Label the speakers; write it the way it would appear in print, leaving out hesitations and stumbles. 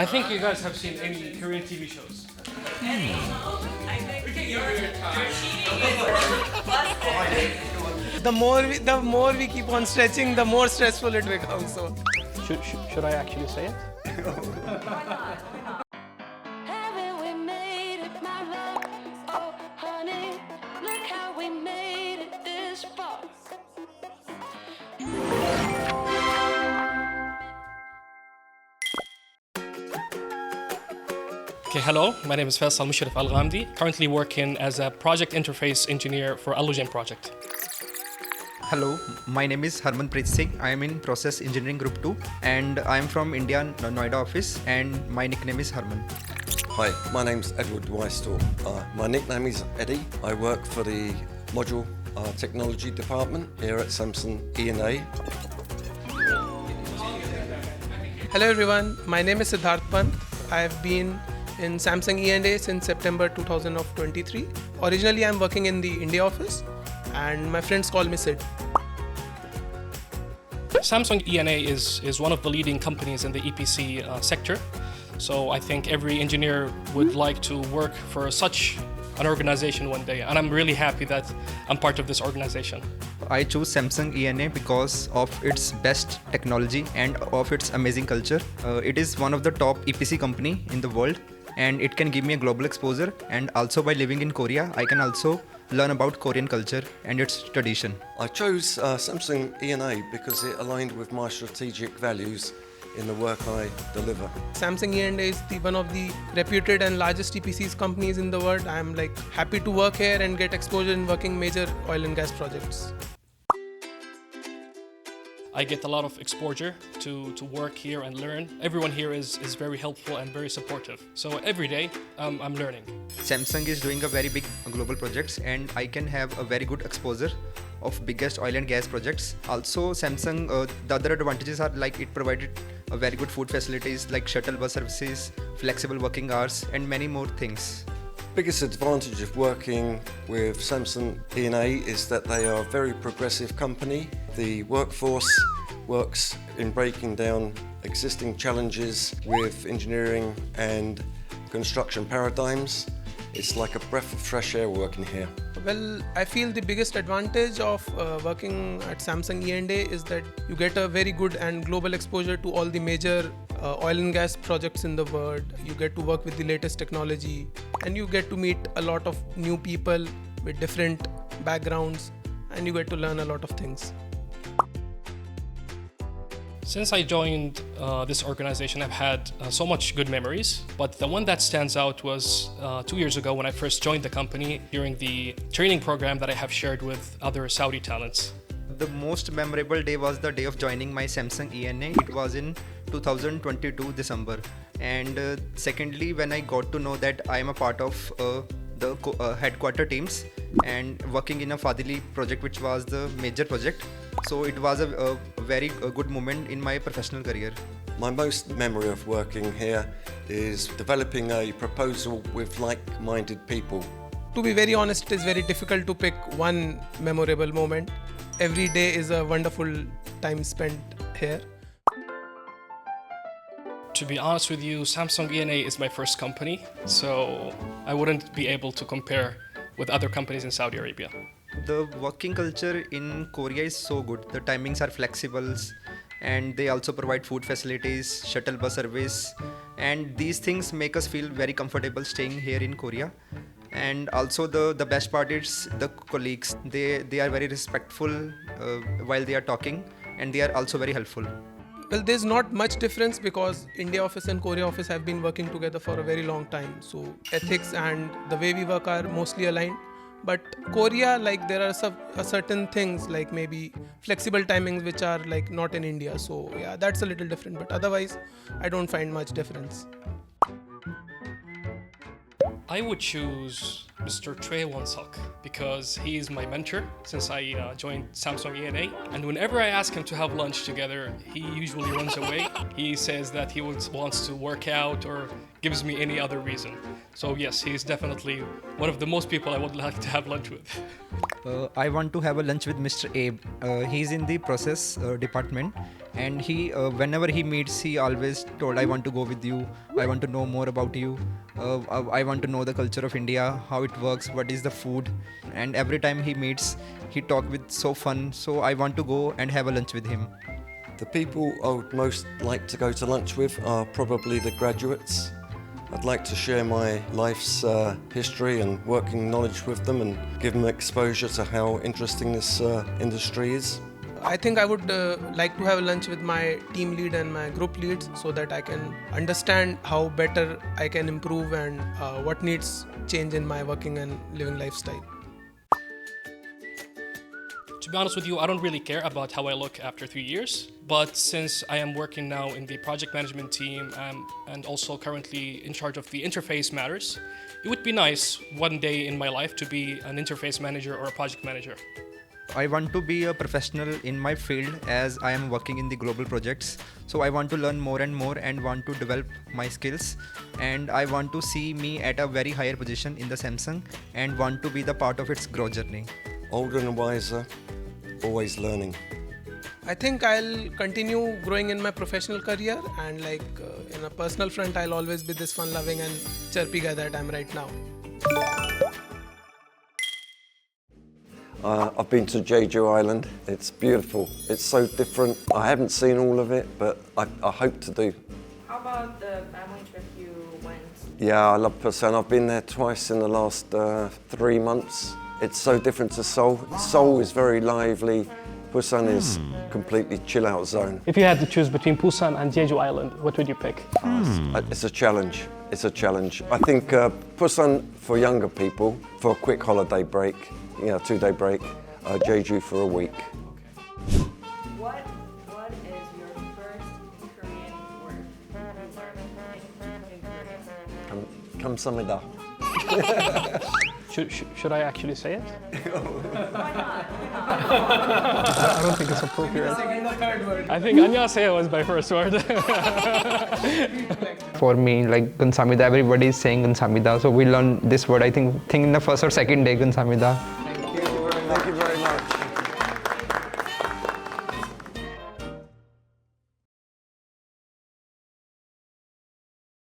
Speaker 1: I think you guys have seen any Korean TV shows.
Speaker 2: The more we keep on stretching, the more stressful it becomes. So
Speaker 1: Should I actually say it?
Speaker 3: Haven't we made it, my love? Oh, honey, look how we made it this far.
Speaker 1: Okay, hello. My name is Faisal Musharraf Al Ghamdi. Currently working as a project interface engineer for Allogen project.
Speaker 4: Hello, my name is Harmanpreet Singh. I am in Process Engineering Group 2 and I am from India Noida office and my nickname is Harman.
Speaker 5: Hi, my name's Edward Weistor. My nickname is Eddie. I work for the Module Technology Department here at Samsung E&A.
Speaker 2: hello everyone, my name is Siddharth Pant. I have been in Samsung E&A since September 2023. Originally, I'm working in the India office, and my friends call me Sid.
Speaker 1: Samsung E&A is one of the leading companies in the EPC sector. So I think every engineer would like to work for such an organization one day. And I'm really happy that I'm part of this organization.
Speaker 4: I choose Samsung E&A because of its best technology and of its amazing culture. It is one of the top EPC company in the world and it can give me a global exposure, and also by living in Korea, I can also learn about Korean culture and its tradition.
Speaker 5: I chose Samsung E&A because it aligned with my strategic values in the work I deliver.
Speaker 2: Samsung E&A is one of the reputed and largest EPCs companies in the world. I'm happy to work here and get exposure in working major oil and gas projects.
Speaker 1: I get a lot of exposure to work here and learn. Everyone here is very helpful and very supportive. So every day I'm learning.
Speaker 4: Samsung is doing a very big global projects and I can have a very good exposure of biggest oil and gas projects. Also Samsung, the other advantages are it provided a very good food facilities like shuttle bus services, flexible working hours and many more things.
Speaker 5: Biggest advantage of working with Samsung E&A is that they are a very progressive company. The workforce works in breaking down existing challenges with engineering and construction paradigms. It's like a breath of fresh air working here.
Speaker 2: Well, I feel the biggest advantage of working at Samsung E&A is that you get a very good and global exposure to all the major oil and gas projects in the world. You get to work with the latest technology and you get to meet a lot of new people with different backgrounds and you get to learn a lot of things.
Speaker 1: Since I joined this organization, I've had so much good memories, but the one that stands out was 2 years ago when I first joined the company during the training program that I have shared with other Saudi talents.
Speaker 4: The most memorable day was the day of joining my Samsung E&A. It was in 2022 December. And secondly, when I got to know that I am a part of the headquarter teams and working in a Fadili project, which was the major project. So it was a very good moment in my professional career.
Speaker 5: My most memory of working here is developing a proposal with like-minded people.
Speaker 2: To be very honest, it is very difficult to pick one memorable moment. Every day is a wonderful time spent here.
Speaker 1: To be honest with you, Samsung E&A is my first company, so I wouldn't be able to compare with other companies in Saudi Arabia.
Speaker 4: The working culture in Korea is so good. The timings are flexible and they also provide food facilities, shuttle bus service, and these things make us feel very comfortable staying here in Korea. And also the best part is the colleagues. They are very respectful while they are talking and they are also very helpful.
Speaker 2: Well, there's not much difference because India office and Korea office have been working together for a very long time. So ethics and the way we work are mostly aligned. But Korea, there are certain things like maybe flexible timings which are not in India. So yeah, that's a little different. But otherwise, I don't find much difference.
Speaker 1: I would choose Mr. Trey Won-suk because he is my mentor since I joined Samsung E&A. And whenever I ask him to have lunch together, he usually runs away. He says that he wants to work out or gives me any other reason. So yes, he's definitely one of the most people I would like to have lunch with.
Speaker 4: I want to have a lunch with Mr. Abe. He's in the process department, and whenever he meets, he always told, "I want to go with you. I want to know more about you. I want to know the culture of India, how it works, what is the food." And every time he meets, he talk with so fun. So I want to go and have a lunch with him.
Speaker 5: The people I would most like to go to lunch with are probably the graduates. I'd like to share my life's history and working knowledge with them and give them exposure to how interesting this industry is.
Speaker 2: I think I would like to have lunch with my team lead and my group leads so that I can understand how better I can improve and what needs change in my working and living lifestyle.
Speaker 1: To be honest with you, I don't really care about how I look after 3 years. But since I am working now in the project management team and also currently in charge of the interface matters, it would be nice one day in my life to be an interface manager or a project manager.
Speaker 4: I want to be a professional in my field as I am working in the global projects. So I want to learn more and more and want to develop my skills. And I want to see me at a very higher position in the Samsung and want to be the part of its growth journey.
Speaker 5: Older and wiser, always learning.
Speaker 2: I think I'll continue growing in my professional career and in a personal front, I'll always be this fun-loving and chirpy guy that I'm right now.
Speaker 5: I've been to Jeju Island. It's beautiful. It's so different. I haven't seen all of it, but I hope to do.
Speaker 6: How about the family trip you went?
Speaker 5: Yeah, I love Busan. I've been there twice in the last 3 months. It's so different to Seoul. Seoul is very lively. Busan is completely chill out zone.
Speaker 1: If you had to choose between Busan and Jeju Island, what would you pick?
Speaker 5: It's a challenge. It's a challenge. I think Busan for younger people, for a quick holiday break, 2-day break, Jeju for a week.
Speaker 6: What is your first Korean word you learned in Korean?
Speaker 5: 감사합니다.
Speaker 1: Should I actually say it?
Speaker 6: Why not?
Speaker 1: I don't think it's appropriate. I think 안녕하세요 was my first word.
Speaker 7: For me, like Gunsamida, everybody is saying Gunsamida, so we learned this word, I think in the first or second day, Gunsamida.
Speaker 5: Thank you very much.